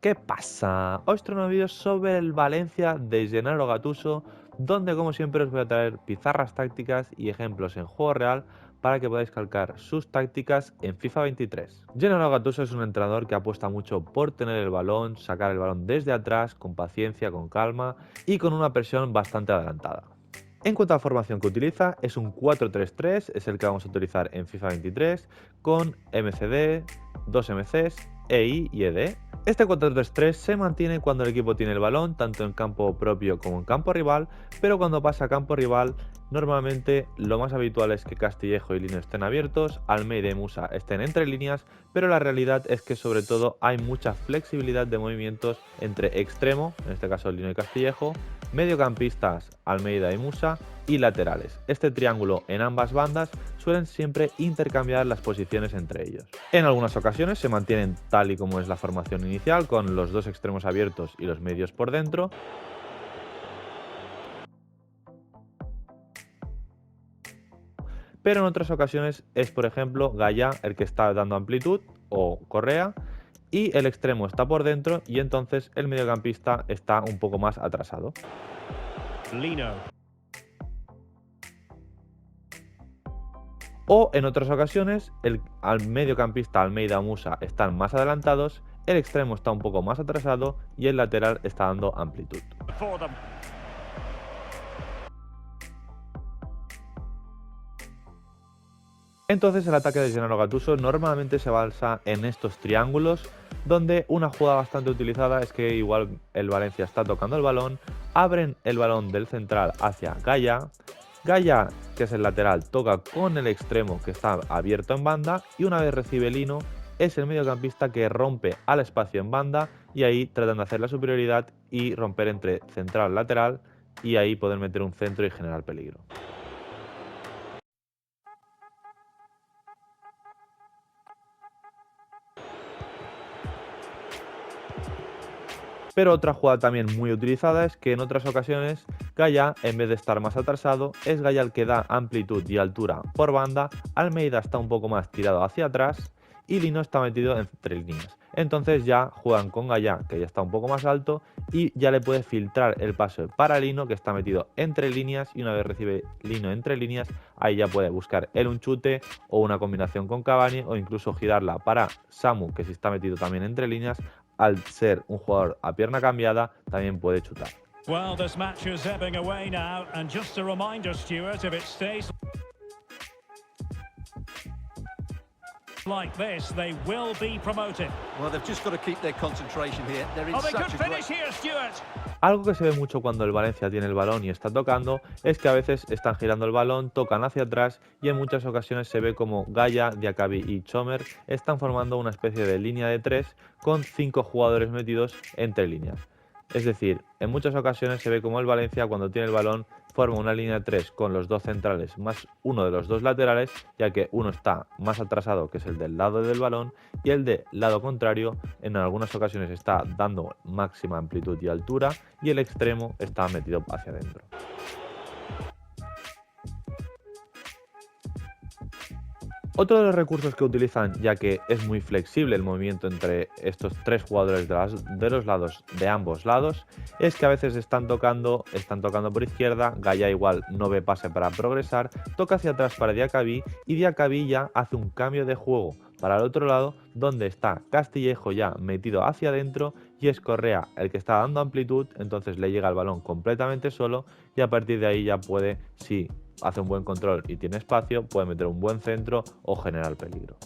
¿Qué pasa? Hoy os traigo un vídeo sobre el Valencia de Gennaro Gattuso, donde como siempre os voy a traer pizarras tácticas y ejemplos en juego real para que podáis calcar sus tácticas en FIFA 23. Gennaro Gattuso es un entrenador que apuesta mucho por tener el balón, sacar el balón desde atrás, con paciencia, con calma y con una presión bastante adelantada. En cuanto a la formación que utiliza, es un 4-3-3, es el que vamos a utilizar en FIFA 23, con MCD, 2 MCs, EI y ED. Este 4-3-3 se mantiene cuando el equipo tiene el balón, tanto en campo propio como en campo rival, pero cuando pasa a campo rival, normalmente lo más habitual es que Castillejo y Lino estén abiertos, Almeida y Musa estén entre líneas, pero la realidad es que sobre todo hay mucha flexibilidad de movimientos entre extremo, en este caso Lino y Castillejo, mediocampistas Almeida y Musa y laterales. Este triángulo en ambas bandas suelen siempre intercambiar las posiciones entre ellos. En algunas ocasiones se mantienen tal y como es la formación inicial, con los dos extremos abiertos y los medios por dentro, pero en otras ocasiones es, por ejemplo, Gaya el que está dando amplitud o Correa y el extremo está por dentro y entonces el mediocampista está un poco más atrasado. Lino. O en otras ocasiones, al mediocampista Almeida o Musa están más adelantados, el extremo está un poco más atrasado y el lateral está dando amplitud. For them. Entonces el ataque de Gennaro Gattuso normalmente se basa en estos triángulos, donde una jugada bastante utilizada es que igual el Valencia está tocando el balón, abren el balón del central hacia Gaya, Gaya, que es el lateral, toca con el extremo que está abierto en banda y una vez recibe Lino, es el mediocampista que rompe al espacio en banda y ahí tratan de hacer la superioridad y romper entre central y lateral y ahí poder meter un centro y generar peligro. Pero otra jugada también muy utilizada es que en otras ocasiones Gaya, en vez de estar más atrasado, es Gaya el que da amplitud y altura por banda, Almeida está un poco más tirado hacia atrás y Lino está metido entre líneas. Entonces ya juegan con Gaya, que ya está un poco más alto, y ya le puede filtrar el pase para Lino, que está metido entre líneas, y una vez recibe Lino entre líneas, ahí ya puede buscar él un chute o una combinación con Cavani o incluso girarla para Samu, que si está metido también entre líneas, al ser un jugador a pierna cambiada, también puede chutar. Well, this match is ebbing away now, and just a reminder, Stuart, if it stays like this, they will be promoted. Well, they've just got to keep their concentration here. They're in Oh, they could such a finish great... here, Stuart. Algo que se ve mucho cuando el Valencia tiene el balón y está tocando es que a veces están girando el balón, tocan hacia atrás y en muchas ocasiones se ve como Gaya, Diakabi y Chomer están formando una especie de línea de 3 con 5 jugadores metidos entre líneas. Es decir, en muchas ocasiones se ve como el Valencia cuando tiene el balón forma una línea de 3 con los dos centrales más uno de los dos laterales, ya que uno está más atrasado, que es el del lado del balón, y el del lado contrario en algunas ocasiones está dando máxima amplitud y altura y el extremo está metido hacia adentro. Otro de los recursos que utilizan, ya que es muy flexible el movimiento entre estos tres jugadores de los lados, de ambos lados, es que a veces están tocando por izquierda, Gaya igual no ve pase para progresar, toca hacia atrás para Diakabi y Diakabi ya hace un cambio de juego para el otro lado, donde está Castillejo ya metido hacia adentro y es Correa el que está dando amplitud, entonces le llega el balón completamente solo y a partir de ahí ya puede, si hace un buen control y tiene espacio, puede meter un buen centro o generar peligro.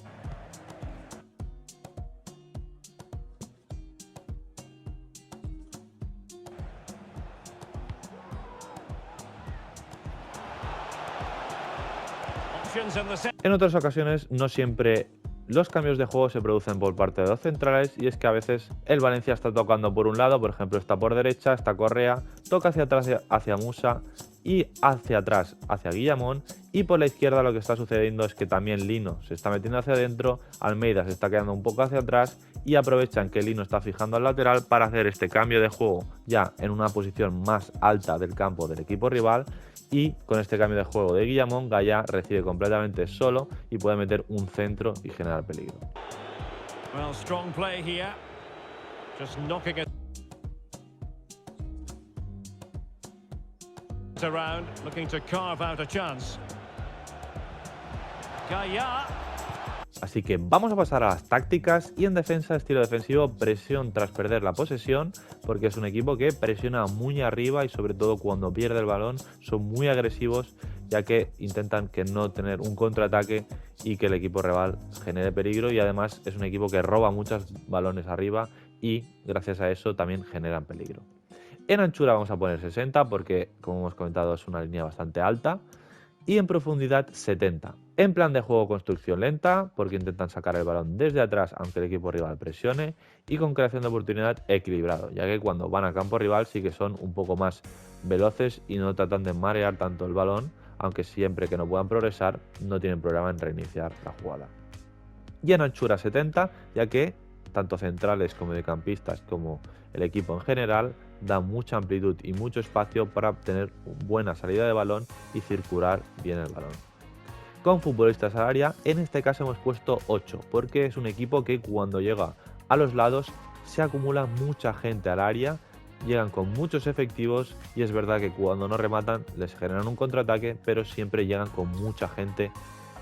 Options in the set. En otras ocasiones no siempre los cambios de juego se producen por parte de los centrales y es que a veces el Valencia está tocando por un lado, por ejemplo está por derecha, está Correa, toca hacia atrás hacia Musa y hacia atrás hacia Guillamón y por la izquierda lo que está sucediendo es que también Lino se está metiendo hacia adentro, Almeida se está quedando un poco hacia atrás y aprovechan que Lino está fijando al lateral para hacer este cambio de juego ya en una posición más alta del campo del equipo rival y con este cambio de juego de Guillamón, Gaya recibe completamente solo y puede meter un centro y generar peligro. Well, strong play here. Just knocking it around, looking to carve out a chance. Gaya. Así que vamos a pasar a las tácticas y en defensa, estilo defensivo, presión tras perder la posesión, porque es un equipo que presiona muy arriba y sobre todo cuando pierde el balón son muy agresivos, ya que intentan que no tener un contraataque y que el equipo rival genere peligro, y además es un equipo que roba muchos balones arriba y gracias a eso también generan peligro. En anchura vamos a poner 60 porque, como hemos comentado, es una línea bastante alta. Y en profundidad 70. En plan de juego, construcción lenta, porque intentan sacar el balón desde atrás aunque el equipo rival presione, y con creación de oportunidad equilibrado, ya que cuando van a campo rival sí que son un poco más veloces y no tratan de marear tanto el balón, aunque siempre que no puedan progresar no tienen problema en reiniciar la jugada. Y en anchura 70, ya que tanto centrales como mediocampistas como el equipo en general da mucha amplitud y mucho espacio para obtener buena salida de balón y circular bien el balón. Con futbolistas al área, en este caso hemos puesto 8, porque es un equipo que cuando llega a los lados se acumula mucha gente al área, llegan con muchos efectivos y es verdad que cuando no rematan les generan un contraataque, pero siempre llegan con mucha gente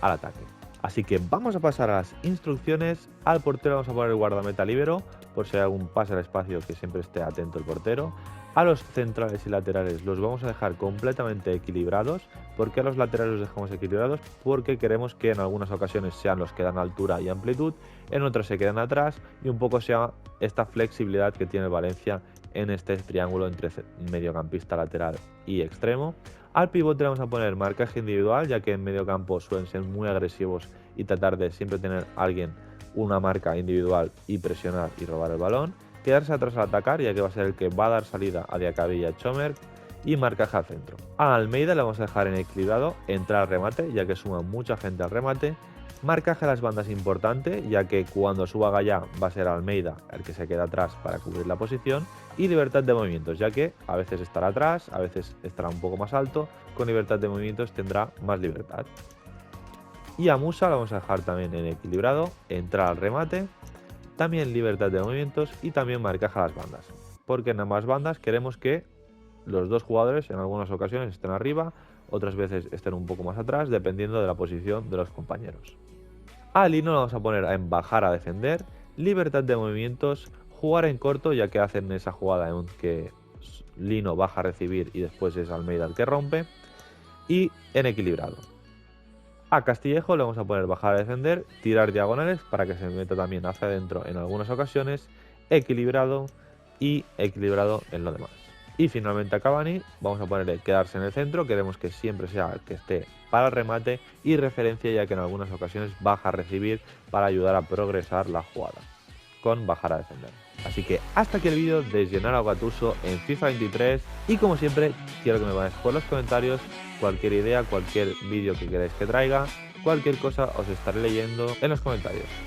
al ataque. Así que vamos a pasar a las instrucciones. Al portero vamos a poner el guardameta líbero, por si hay algún pase al espacio que siempre esté atento el portero. A los centrales y laterales los vamos a dejar completamente equilibrados. ¿Por qué a los laterales los dejamos equilibrados? Porque queremos que en algunas ocasiones sean los que dan altura y amplitud, en otras se quedan atrás y un poco sea esta flexibilidad que tiene el Valencia en este triángulo entre mediocampista, lateral y extremo. Al pivote le vamos a poner marcaje individual, ya que en medio campo suelen ser muy agresivos y tratar de siempre tener a alguien una marca individual y presionar y robar el balón. Quedarse atrás al atacar, ya que va a ser el que va a dar salida a Diakabí y a Chomer. Y marcaje al centro. A Almeida le vamos a dejar en equilibrado, entrar al remate, ya que suma mucha gente al remate. Marcaje a las bandas importante, ya que cuando suba Gaya va a ser Almeida el que se queda atrás para cubrir la posición. Y libertad de movimientos, ya que a veces estará atrás, a veces estará un poco más alto. Con libertad de movimientos tendrá más libertad. Y a Musa la vamos a dejar también en equilibrado, entrar al remate, también libertad de movimientos y también marcaje a las bandas. Porque en ambas bandas queremos que los dos jugadores en algunas ocasiones estén arriba, otras veces estén un poco más atrás, dependiendo de la posición de los compañeros. A Lino lo vamos a poner en bajar a defender, libertad de movimientos, jugar en corto, ya que hacen esa jugada en que Lino baja a recibir y después es Almeida el que rompe, y en equilibrado. A Castillejo le vamos a poner bajar a defender, tirar diagonales para que se meta también hacia adentro en algunas ocasiones, equilibrado y equilibrado en lo demás. Y finalmente a Cavani vamos a ponerle quedarse en el centro, queremos que siempre sea el que esté para el remate y referencia, ya que en algunas ocasiones baja a recibir para ayudar a progresar la jugada, con bajar a defender. Así que hasta aquí el vídeo de Gennaro Gattuso en FIFA 23 y como siempre quiero que me pongáis por los comentarios cualquier idea, cualquier vídeo que queráis que traiga, cualquier cosa os estaré leyendo en los comentarios.